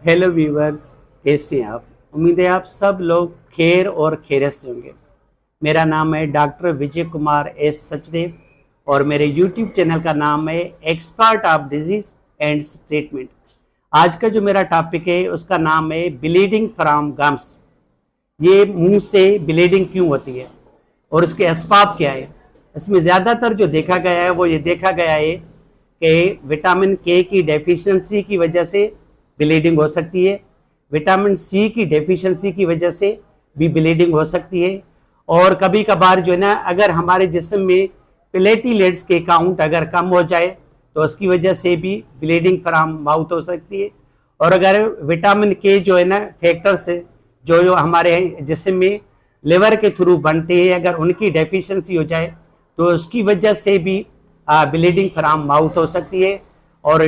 Hello viewers, कैसे हैं आप। उम्मीद है आप सब लोग खैर और खैरियत से होंगे। मेरा नाम है डॉक्टर विजय कुमार एस सचदेव और मेरे यूट्यूब चैनल का नाम है expert of disease and treatment. आज का जो मेरा टॉपिक है उसका नाम है ब्लीडिंग फ्रॉम गम्स। ये मुंह से ब्लीडिंग क्यों होती है और उसके असबाब क्या है। इसमें ज़्यादातर जो देखा गया है वो ये देखा गया है कि विटामिन के की डेफिशिएंसी की वजह से ब्लीडिंग हो सकती है, विटामिन सी की डेफिशिएंसी की वजह से भी ब्लीडिंग हो सकती है, और कभी कभार जो है ना अगर हमारे जिस्म में प्लेटलेट्स के काउंट अगर कम हो जाए तो उसकी वजह से भी ब्लीडिंग फ्रॉम माउथ हो सकती है। और अगर विटामिन के जो है ना फैक्टर्स जो हमारे जिस्म में लिवर के थ्रू बनते हैं अगर उनकी डेफिशिएंसी हो जाए तो उसकी वजह से भी ब्लीडिंग फ्रॉम माउथ हो सकती है। और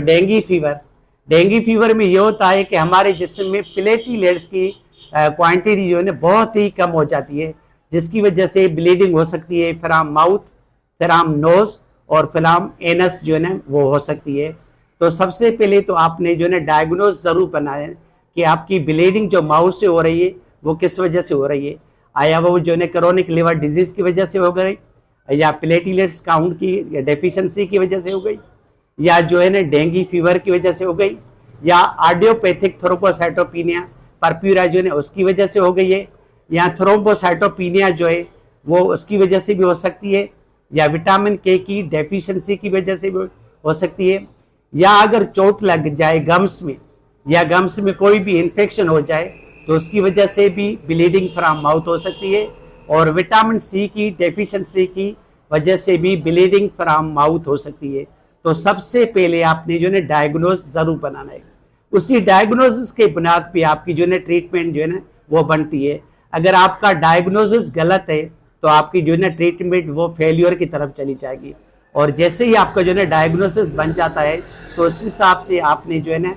डेंगू फीवर में ये होता है कि हमारे जिस्म में प्लेटलेट्स की क्वांटिटी जो है ना बहुत ही कम हो जाती है, जिसकी वजह से ब्लीडिंग हो सकती है फ्रॉम माउथ, फ्रॉम नोज और फ्रॉम एनस जो है ना वो हो सकती है। तो सबसे पहले तो आपने जो है ना डायग्नोज ज़रूर बनाया कि आपकी ब्लीडिंग जो माउथ से हो रही है वो किस वजह से हो रही है। आया वो जो है ना क्रोनिक लिवर डिजीज़ की वजह से हो गई, या प्लेटलेट्स काउंट की डेफिशिएंसी की वजह से हो गई, या जो है ना डेंगू फीवर की वजह से हो गई, या आर्डियोपैथिक थ्रोम्बोसाइटोपिनिया परप्यूरा जो है उसकी वजह से हो गई है, या थ्रोम्बोसाइटोपिनिया जो है वो उसकी वजह से भी हो सकती है, या विटामिन के की डेफिशिएंसी की वजह से भी हो सकती है, या अगर चोट लग जाए गम्स में या गम्स में कोई भी इन्फेक्शन हो जाए तो उसकी वजह से भी ब्लीडिंग फ्रॉम माउथ हो सकती है, और विटामिन सी की डेफिशिएंसी की वजह से भी ब्लीडिंग फ्रॉम माउथ हो सकती है। तो सबसे पहले आपने जो है डायग्नोस ज़रूर बनाना है। उसी डायग्नोसिस के बुनियाद पे आपकी जो है ट्रीटमेंट जो है ना वो बनती है। अगर आपका डायग्नोसिस गलत है तो आपकी जो है ना ट्रीटमेंट वो फेलियर की तरफ चली जाएगी, और जैसे ही आपका जो है डायग्नोसिस बन जाता है तो उस हिसाब से आपने जो है ना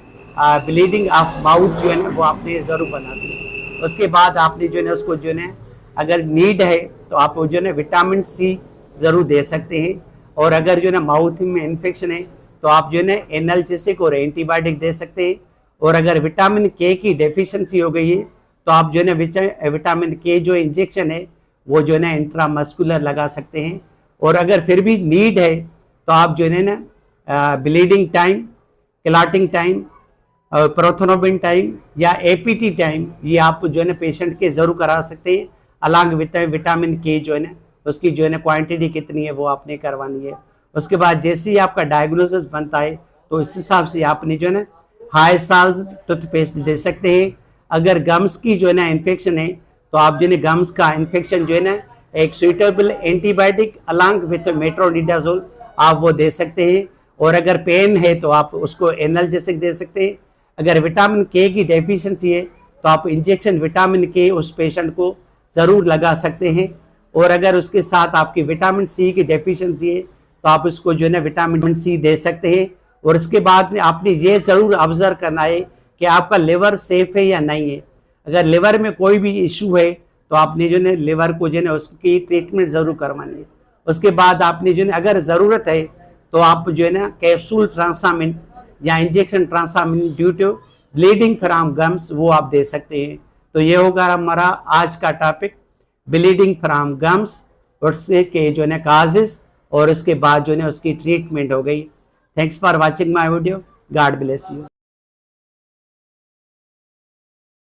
ब्लीडिंग ऑफ माउथ जो है ना वो आपने ज़रूर बना दी। उसके बाद आपने जो है ना उसको जो है ना अगर नीड है तो आप जो है ना विटामिन सी ज़रूर दे सकते हैं, और अगर जो है ना माउथ में इन्फेक्शन है तो आप जो है ना एनाल्जेसिक और एंटीबायोटिक दे सकते हैं, और अगर विटामिन के की डेफिशिएंसी हो गई है तो आप जो है ना विटामिन के जो इंजेक्शन है वो जो है ना इंट्रामस्कुलर लगा सकते हैं। और अगर फिर भी नीड है तो आप जो है ना bleeding time, clotting time, prothrombin time या एपीटी टाइम ये आप जो है ना पेशेंट के ज़रूर करा सकते हैं। अलॉन्ग विद विटामिन के जो है ना उसकी जो है ना क्वांटिटी कितनी है वो आपने करवानी है। उसके बाद जैसे ही आपका डायग्नोसिस बनता है तो इस हिसाब से आपने जो है ना हाई साल्स टूथपेस्ट दे सकते हैं। अगर गम्स की जो है ना इन्फेक्शन है तो आप जो है गम्स का इन्फेक्शन जो है ना एक suitable antibiotic along with metronidazole आप वो दे सकते हैं। और अगर पेन है तो आप उसको एनाल्जेसिक दे सकते हैं। अगर विटामिन के की डेफिशिएंसी है तो आप इंजेक्शन विटामिन के उस पेशेंट को ज़रूर लगा सकते हैं। और अगर उसके साथ आपकी विटामिन सी की डेफिशिएंसी है तो आप उसको जो है ना विटामिन सी दे सकते हैं। और उसके बाद आपने ये ज़रूर ऑब्जर्व करना है कि आपका लिवर सेफ है या नहीं है। अगर लिवर में कोई भी इशू है तो आपने जो है लिवर को जो है उसकी ट्रीटमेंट ज़रूर करवानी है। उसके बाद आपने जो है अगर ज़रूरत है तो आप जो है ना कैप्सूल ट्रांसामिन या injection Transamin due to bleeding from gums वो आप दे सकते हैं। तो ये होगा हमारा आज का टॉपिक, ब्लीडिंग फ्रॉम गम्स, उससे के जो है काजेस, और उसके बाद जो है उसकी ट्रीटमेंट हो गई। Thanks for watching my video. God bless you.